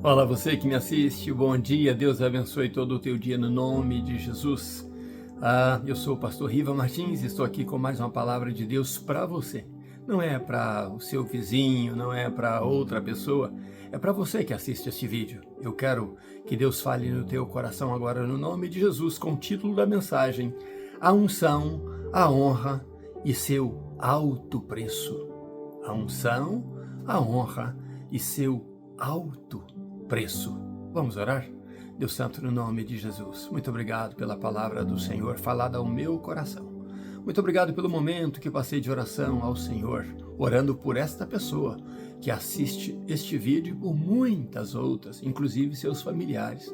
Olá, você que me assiste, bom dia, Deus abençoe todo o teu dia no nome de Jesus. Eu sou o pastor Riva Martins e estou aqui com mais uma palavra de Deus para você. Não é para o seu vizinho, não é para outra pessoa, é para você que assiste este vídeo. Eu quero que Deus fale no teu coração agora no nome de Jesus com o título da mensagem: a unção, a honra e seu alto preço. A unção, a honra e seu alto preço. Vamos orar? Deus Santo, no nome de Jesus, muito obrigado pela palavra do Senhor falada ao meu coração. Muito obrigado pelo momento que passei de oração ao Senhor, orando por esta pessoa que assiste este vídeo e por muitas outras, inclusive seus familiares.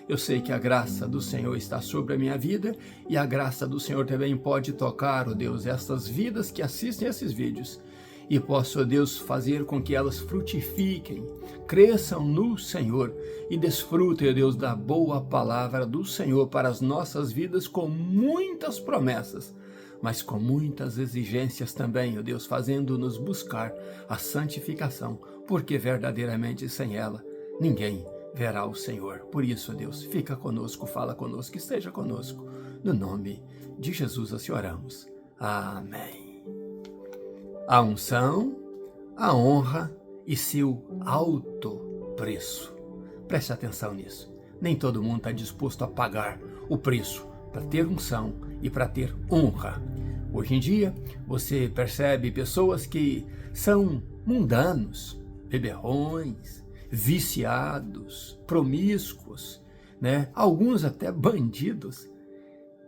Eu sei que a graça do Senhor está sobre a minha vida e a graça do Senhor também pode tocar, ó Deus, estas vidas que assistem esses vídeos. E posso, ó Deus, fazer com que elas frutifiquem, cresçam no Senhor e desfrutem, ó Deus, da boa palavra do Senhor para as nossas vidas com muitas promessas, mas com muitas exigências também, ó Deus, fazendo-nos buscar a santificação, porque verdadeiramente sem ela ninguém verá o Senhor. Por isso, ó Deus, fica conosco, fala conosco, esteja conosco. No nome de Jesus assim oramos. Amém. A unção, a honra e seu alto preço. Preste atenção nisso. Nem todo mundo está disposto a pagar o preço para ter unção e para ter honra. Hoje em dia, você percebe pessoas que são mundanos, beberrões, viciados, promíscuos, né? Alguns até bandidos.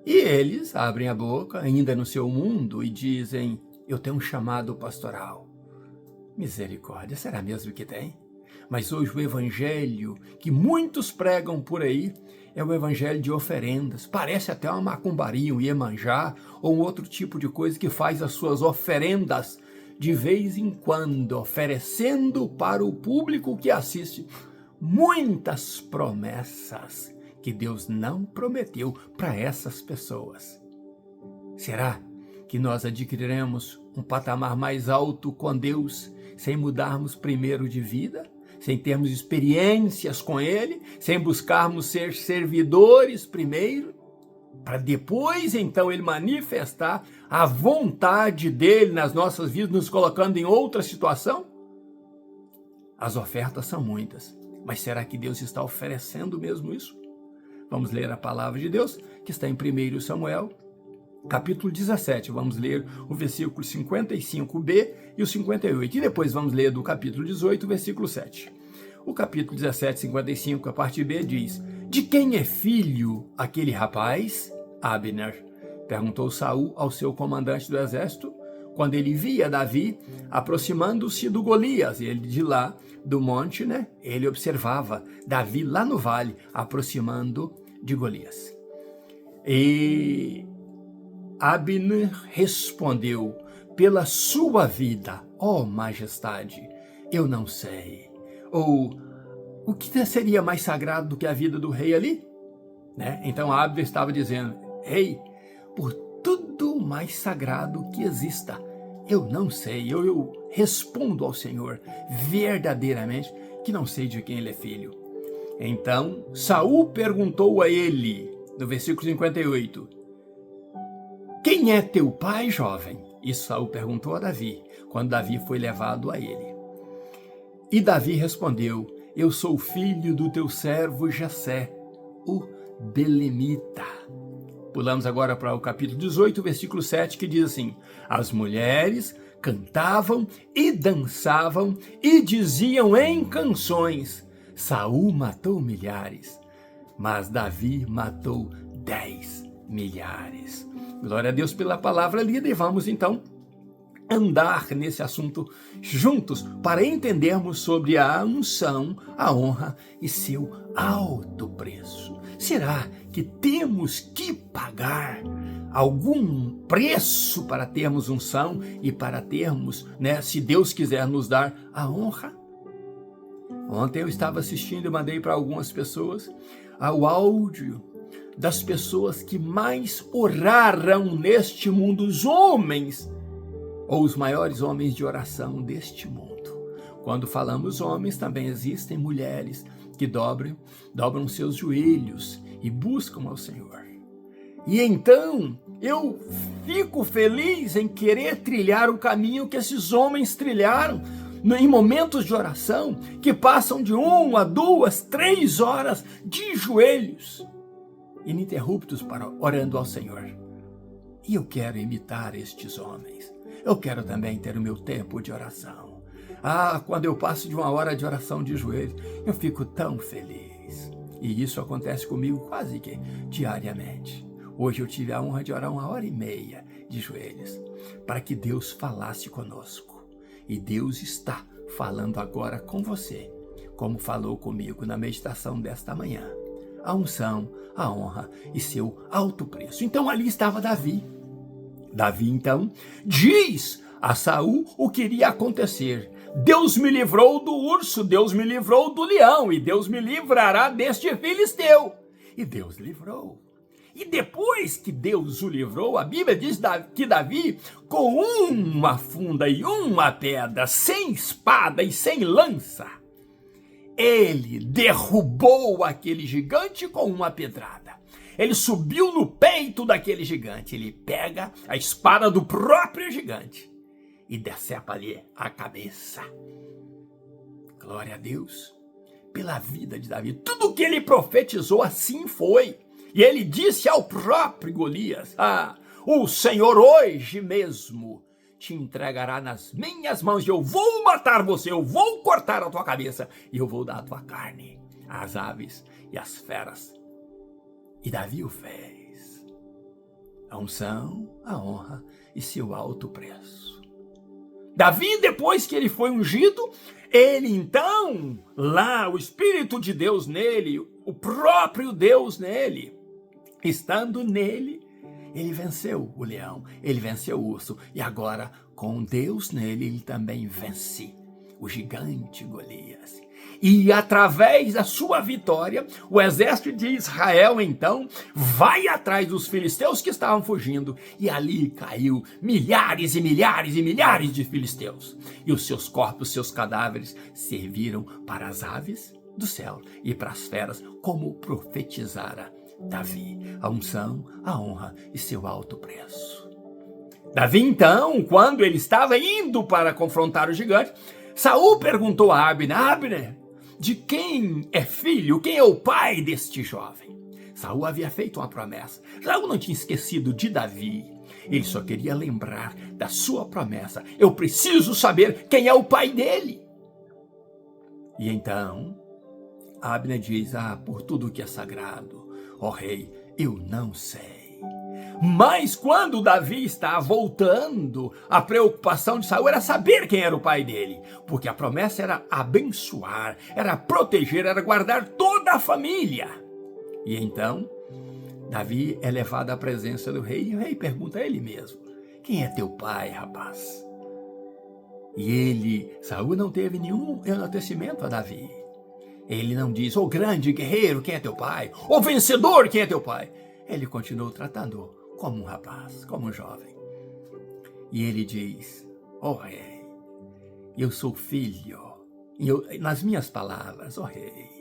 E eles abrem a boca, ainda no seu mundo, e dizem: eu tenho um chamado pastoral. Misericórdia, será mesmo que tem? Mas hoje o evangelho que muitos pregam por aí é o evangelho de oferendas. Parece até uma macumbaria, um iemanjá ou um outro tipo de coisa que faz as suas oferendas de vez em quando, oferecendo para o público que assiste muitas promessas que Deus não prometeu para essas pessoas. Será que nós adquiriremos um patamar mais alto com Deus sem mudarmos primeiro de vida, sem termos experiências com Ele, sem buscarmos ser servidores primeiro, para depois então Ele manifestar a vontade dEle nas nossas vidas, nos colocando em outra situação? As ofertas são muitas, mas será que Deus está oferecendo mesmo isso? Vamos ler a palavra de Deus que está em 1 Samuel, capítulo 17, vamos ler o versículo 55b e o 58, e depois vamos ler do capítulo 18, versículo 7. O capítulo 17, 55, a parte B diz: de quem é filho aquele rapaz? Abner, perguntou Saul ao seu comandante do exército, quando ele via Davi aproximando-se do Golias. Ele de lá, do monte, né? Ele observava Davi lá no vale, aproximando de Golias. E Abner respondeu: pela sua vida, ó majestade, eu não sei. Ou, o que seria mais sagrado do que a vida do rei ali? Né? Então Abner estava dizendo: rei, por tudo mais sagrado que exista, eu não sei, eu respondo ao Senhor verdadeiramente que não sei de quem ele é filho. Então Saul perguntou a ele, no versículo 58, quem é teu pai, jovem? Isso Saul perguntou a Davi, quando Davi foi levado a ele. E Davi respondeu: eu sou filho do teu servo Jessé, o belemita. Pulamos agora para o capítulo 18, versículo 7, que diz assim: as mulheres cantavam e dançavam e diziam em canções: Saul matou milhares, mas Davi matou 10 milhares. Glória a Deus pela palavra lida, e vamos então andar nesse assunto juntos para entendermos sobre a unção, a honra e seu alto preço. Será que temos que pagar algum preço para termos unção e para termos, né, se Deus quiser nos dar a honra? Ontem eu estava assistindo e mandei para algumas pessoas o áudio das pessoas que mais oraram neste mundo, os homens, ou os maiores homens de oração deste mundo. Quando falamos homens, também existem mulheres que dobram seus joelhos e buscam ao Senhor. E então, eu fico feliz em querer trilhar o caminho que esses homens trilharam em momentos de oração, que passam de 1 a 2, 3 horas de joelhos, ininterruptos orando ao Senhor. E eu quero imitar estes homens. Eu quero também ter o meu tempo de oração. Quando eu passo de 1 hora de oração de joelhos, eu fico tão feliz. E isso acontece comigo quase que diariamente. Hoje eu tive a honra de orar 1h30 de joelhos, para que Deus falasse conosco. E Deus está falando agora com você, como falou comigo na meditação desta manhã. A unção, a honra e seu alto preço. Então ali estava Davi. Davi, então, diz a Saul o que iria acontecer. Deus me livrou do urso, Deus me livrou do leão, e Deus me livrará deste filisteu. E Deus livrou. E depois que Deus o livrou, a Bíblia diz que Davi, com uma funda e uma pedra, sem espada e sem lança, ele derrubou aquele gigante com uma pedrada. Ele subiu no peito daquele gigante, ele pega a espada do próprio gigante e decepa-lhe a cabeça. Glória a Deus pela vida de Davi. Tudo que ele profetizou assim foi. E ele disse ao próprio Golias: o Senhor hoje mesmo te entregará nas minhas mãos, e eu vou matar você, eu vou cortar a tua cabeça, e eu vou dar a tua carne às aves e às feras. E Davi o fez. A unção, a honra e seu alto preço. Davi, depois que ele foi ungido, ele então, lá, o Espírito de Deus nele, o próprio Deus nele, estando nele, ele venceu o leão, ele venceu o urso, e agora, com Deus nele, ele também vence o gigante Golias. E através da sua vitória, o exército de Israel, então, vai atrás dos filisteus que estavam fugindo, e ali caiu milhares e milhares e milhares de filisteus. E os seus corpos, seus cadáveres, serviram para as aves do céu e para as feras, como profetizara Davi. A unção, a honra e seu alto preço. Davi, então, quando ele estava indo para confrontar o gigante, Saul perguntou a Abner: Abner, de quem é filho, quem é o pai deste jovem? Saul havia feito uma promessa. Saul não tinha esquecido de Davi. Ele só queria lembrar da sua promessa. Eu preciso saber quem é o pai dele. E então, Abner diz: por tudo que é sagrado, ó rei, eu não sei. Mas quando Davi está voltando, a preocupação de Saul era saber quem era o pai dele, porque a promessa era abençoar, era proteger, era guardar toda a família. E então, Davi é levado à presença do rei, e o rei pergunta a ele mesmo: quem é teu pai, rapaz? E Saul não teve nenhum enaltecimento a Davi. Ele não diz: ô grande guerreiro, quem é teu pai? Ô vencedor, quem é teu pai? Ele continuou tratando como um rapaz, como um jovem. E ele diz: ó rei, eu sou filho. Nas minhas palavras, ó rei,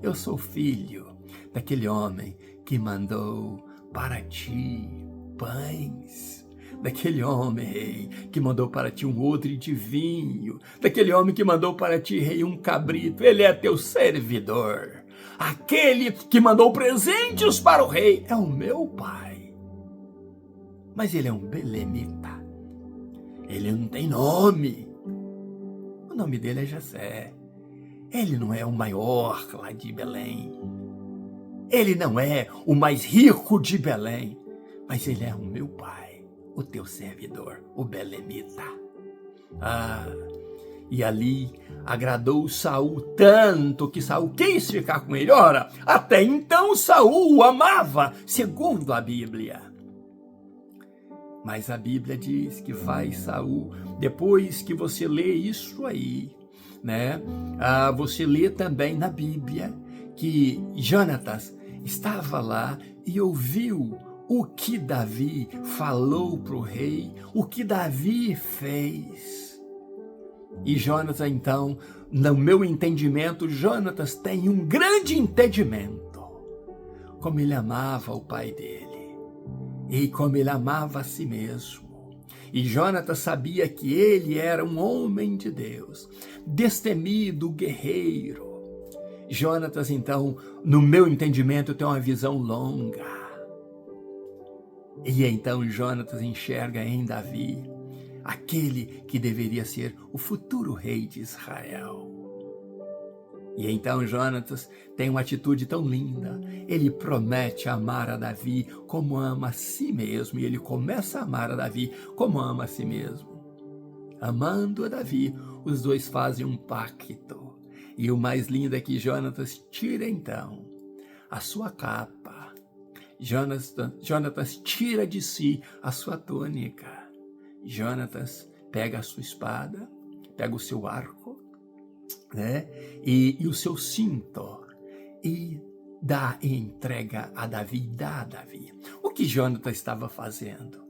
eu sou filho daquele homem que mandou para ti pães. Daquele homem, rei, que mandou para ti um odre de vinho. Daquele homem que mandou para ti, rei, um cabrito. Ele é teu servidor. Aquele que mandou presentes para o rei é o meu pai. Mas ele é um belemita. Ele não tem nome. O nome dele é Jessé. Ele não é o maior lá de Belém. Ele não é o mais rico de Belém. Mas ele é o meu pai, o teu servidor, o belemita. E ali agradou Saul tanto que Saul quis ficar com ele. Ora, até então Saul o amava, segundo a Bíblia. Mas a Bíblia diz que vai Saul, depois que você lê isso aí, né? Você lê também na Bíblia que Jonatas estava lá e ouviu o que Davi falou para o rei, o que Davi fez. E Jonatas, então, no meu entendimento, Jonatas tem um grande entendimento. Como ele amava o pai dele. E como ele amava a si mesmo. E Jonatas sabia que ele era um homem de Deus. Destemido, guerreiro. Jonatas, então, no meu entendimento, tem uma visão longa. E então Jonatas enxerga em Davi aquele que deveria ser o futuro rei de Israel. E então Jonatas tem uma atitude tão linda. Ele promete amar a Davi como ama a si mesmo. E ele começa a amar a Davi como ama a si mesmo. Amando a Davi, os dois fazem um pacto. E o mais lindo é que Jonatas tira então a sua capa. Jonatas tira de si a sua túnica. Jonatas pega a sua espada, pega o seu arco, né? E o seu cinto e entrega a Davi, dá a Davi. O que Jonatas estava fazendo?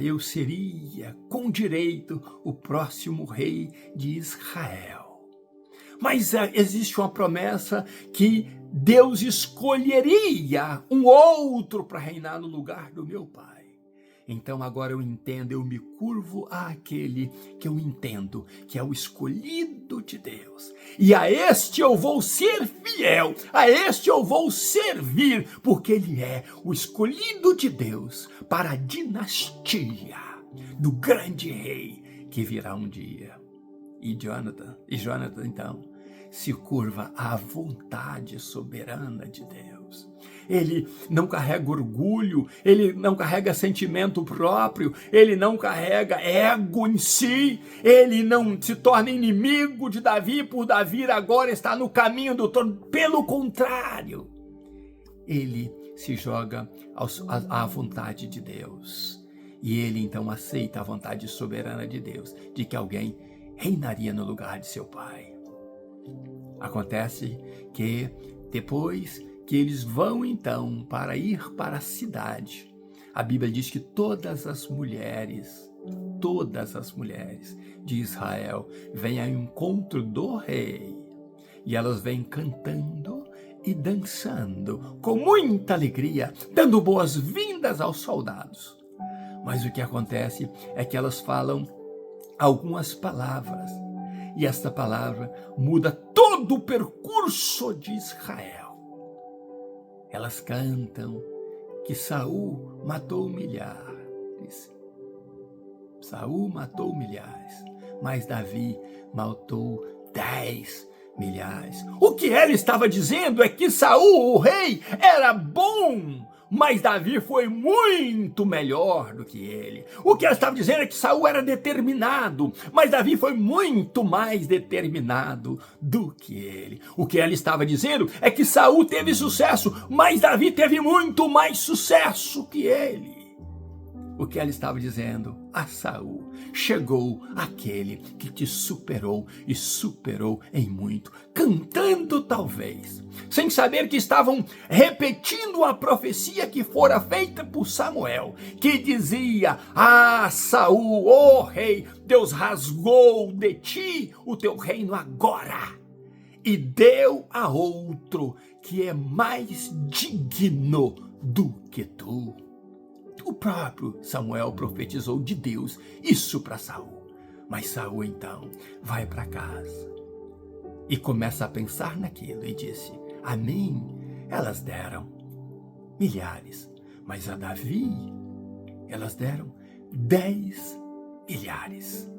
Eu seria com direito o próximo rei de Israel. Mas existe uma promessa que Deus escolheria um outro para reinar no lugar do meu pai. Então agora eu entendo, eu me curvo àquele que eu entendo, que é o escolhido de Deus. E a este eu vou ser fiel, a este eu vou servir, porque ele é o escolhido de Deus para a dinastia do grande rei que virá um dia. E Jonatas, então, se curva à vontade soberana de Deus. Ele não carrega orgulho, ele não carrega sentimento próprio, ele não carrega ego em si, ele não se torna inimigo de Davi por Davi agora está no caminho do trono. Pelo contrário, ele se joga à vontade de Deus. E ele então aceita a vontade soberana de Deus, de que alguém reinaria no lugar de seu pai. Acontece que depois que eles vão então para ir para a cidade, a Bíblia diz que todas as mulheres de Israel vêm ao encontro do rei. E elas vêm cantando e dançando com muita alegria, dando boas-vindas aos soldados. Mas o que acontece é que elas falam algumas palavras, e esta palavra muda todo o percurso de Israel. Elas cantam que Saul matou milhares. Saul matou milhares, mas Davi matou 10 milhares. O que ela estava dizendo é que Saul, o rei, era bom, mas Davi foi muito melhor do que ele. O que ela estava dizendo é que Saul era determinado, mas Davi foi muito mais determinado do que ele. O que ela estava dizendo é que Saul teve sucesso, mas Davi teve muito mais sucesso que ele. O que ela estava dizendo a Saul: chegou aquele que te superou e superou em muito, cantando talvez, sem saber que estavam repetindo a profecia que fora feita por Samuel, que dizia: Saul, ó rei, Deus rasgou de ti o teu reino agora e deu a outro que é mais digno do que tu. O próprio Samuel profetizou de Deus isso para Saul. Mas Saul então vai para casa e começa a pensar naquilo e disse: a mim elas deram milhares, mas a Davi elas deram 10 milhares.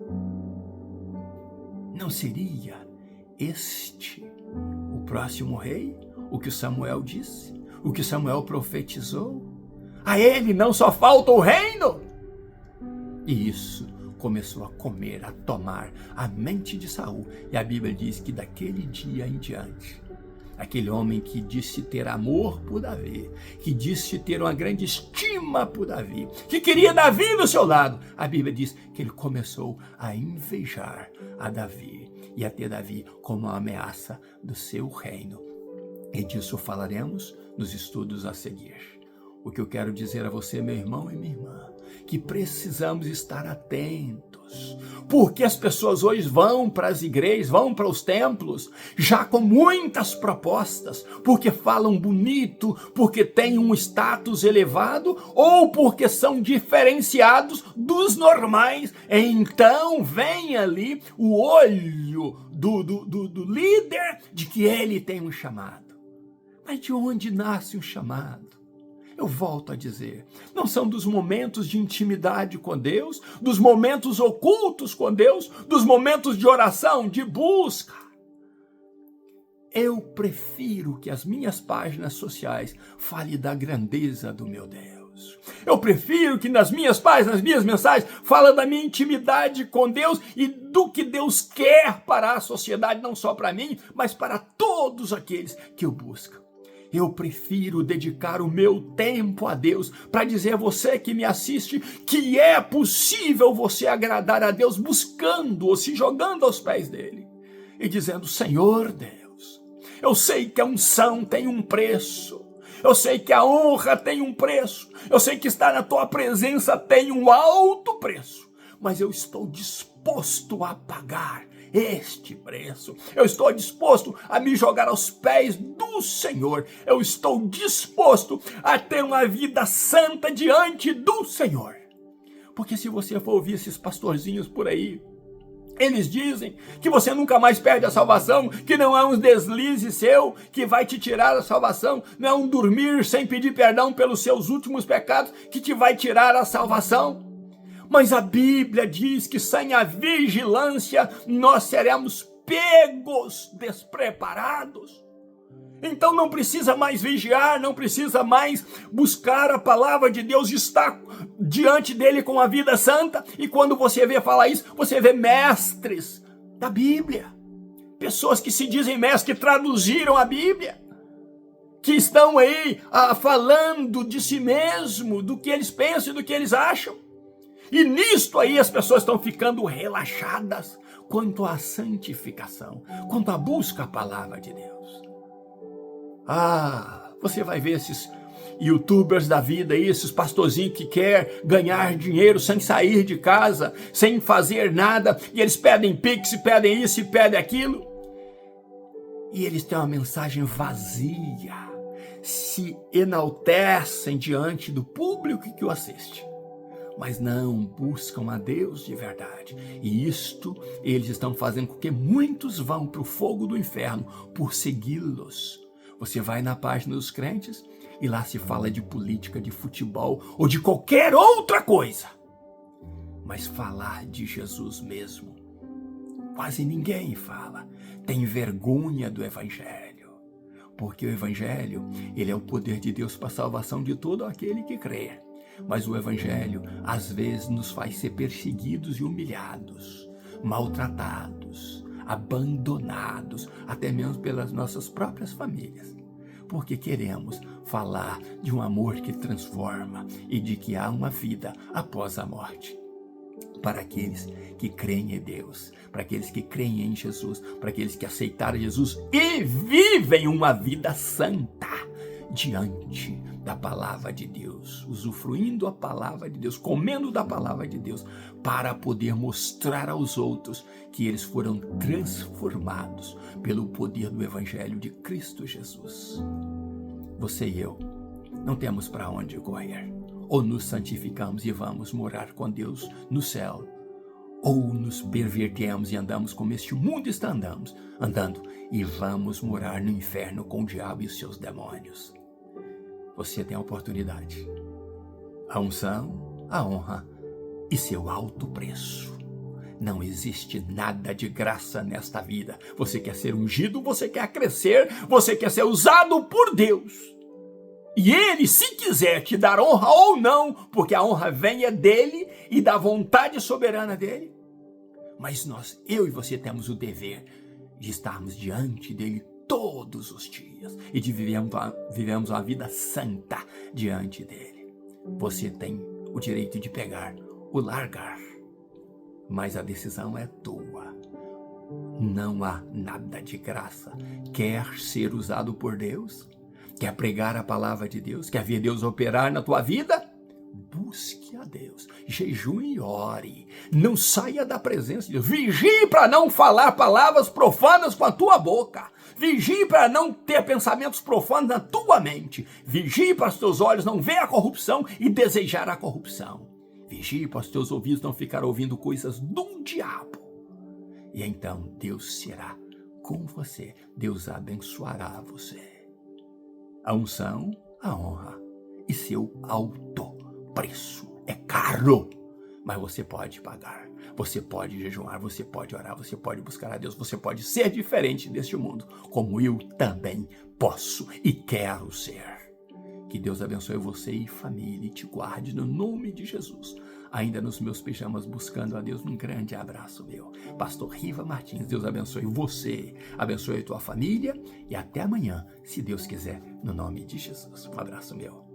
Não seria este o próximo rei? O que Samuel disse? O que Samuel profetizou? A ele não só falta o reino. E isso começou a comer, a tomar a mente de Saul. E a Bíblia diz que daquele dia em diante, aquele homem que disse ter amor por Davi, que disse ter uma grande estima por Davi, que queria Davi do seu lado, a Bíblia diz que ele começou a invejar a Davi e a ter Davi como uma ameaça do seu reino. E disso falaremos nos estudos a seguir. O que eu quero dizer a você, meu irmão e minha irmã, que precisamos estar atentos, porque as pessoas hoje vão para as igrejas, vão para os templos, já com muitas propostas, porque falam bonito, porque têm um status elevado, ou porque são diferenciados dos normais. Então vem ali o olho do líder de que ele tem um chamado. Mas de onde nasce um chamado? Eu volto a dizer, não são dos momentos de intimidade com Deus, dos momentos ocultos com Deus, dos momentos de oração, de busca. Eu prefiro que as minhas páginas sociais falem da grandeza do meu Deus. Eu prefiro que nas minhas páginas, nas minhas mensagens, falem da minha intimidade com Deus e do que Deus quer para a sociedade, não só para mim, mas para todos aqueles que o buscam. Eu prefiro dedicar o meu tempo a Deus para dizer a você que me assiste que é possível você agradar a Deus buscando ou se jogando aos pés dele e dizendo: Senhor Deus, eu sei que a unção tem um preço, eu sei que a honra tem um preço, eu sei que estar na tua presença tem um alto preço, mas eu estou disposto a pagar este preço. Eu estou disposto a me jogar aos pés do Senhor. Eu estou disposto a ter uma vida santa diante do Senhor. Porque se você for ouvir esses pastorzinhos por aí, eles dizem que você nunca mais perde a salvação, que não é um deslize seu que vai te tirar a salvação, não é um dormir sem pedir perdão pelos seus últimos pecados que te vai tirar a salvação. Mas a Bíblia diz que sem a vigilância nós seremos pegos despreparados. Então não precisa mais vigiar, não precisa mais buscar a palavra de Deus, estar diante dele com a vida santa. E quando você vê falar isso, você vê mestres da Bíblia, pessoas que se dizem mestres, que traduziram a Bíblia, que estão aí falando de si mesmo, do que eles pensam e do que eles acham. E nisto aí as pessoas estão ficando relaxadas quanto à santificação, quanto à busca à palavra de Deus. Você vai ver esses youtubers da vida aí, esses pastorzinhos que quer ganhar dinheiro sem sair de casa, sem fazer nada, e eles pedem pix, pedem isso e pedem aquilo. E eles têm uma mensagem vazia, se enaltecem diante do público que o assiste, mas não buscam a Deus de verdade. E isto eles estão fazendo com que muitos vão para o fogo do inferno por segui-los. Você vai na página dos crentes e lá se fala de política, de futebol ou de qualquer outra coisa. Mas falar de Jesus mesmo, quase ninguém fala. Tem vergonha do Evangelho. Porque o Evangelho, ele é o poder de Deus para a salvação de todo aquele que crê. Mas o Evangelho, às vezes, nos faz ser perseguidos e humilhados, maltratados, abandonados, até mesmo pelas nossas próprias famílias. Porque queremos falar de um amor que transforma e de que há uma vida após a morte. Para aqueles que creem em Deus, para aqueles que creem em Jesus, para aqueles que aceitaram Jesus e vivem uma vida santa diante da palavra de Deus, usufruindo a palavra de Deus, comendo da palavra de Deus, para poder mostrar aos outros que eles foram transformados pelo poder do Evangelho de Cristo Jesus. Você e eu não temos para onde correr. Ou nos santificamos e vamos morar com Deus no céu, ou nos pervertemos e andamos como este mundo está andando e vamos morar no inferno com o diabo e os seus demônios. Você tem a oportunidade, a unção, a honra e seu alto preço. Não existe nada de graça nesta vida. Você quer ser ungido, você quer crescer, você quer ser usado por Deus. E Ele, se quiser te dar honra ou não, porque a honra vem é dEle e da vontade soberana dEle. Mas eu e você temos o dever de estarmos diante dEle todos os dias e de vivemos uma vida santa diante dEle. Você tem o direito de pegar ou largar, mas a decisão é tua. Não há nada de graça. Quer ser usado por Deus? Quer pregar a palavra de Deus? Quer ver Deus operar na tua vida? busque a Deus, jejue e ore, não saia da presença de Deus, vigie para não falar palavras profanas com a tua boca, vigie para não ter pensamentos profanos na tua mente, vigie para os teus olhos não ver a corrupção e desejar a corrupção, vigie para os teus ouvidos não ficar ouvindo coisas do diabo, e então Deus será com você, Deus abençoará você. A unção, a honra e seu alto preço é caro, mas você pode pagar, você pode jejuar, você pode orar, você pode buscar a Deus, você pode ser diferente deste mundo, como eu também posso e quero ser. Que Deus abençoe você e família e te guarde no nome de Jesus. Ainda nos meus pijamas buscando a Deus, um grande abraço meu. Pastor Riva Martins, Deus abençoe você, abençoe a tua família e até amanhã, se Deus quiser, no nome de Jesus. Um abraço meu.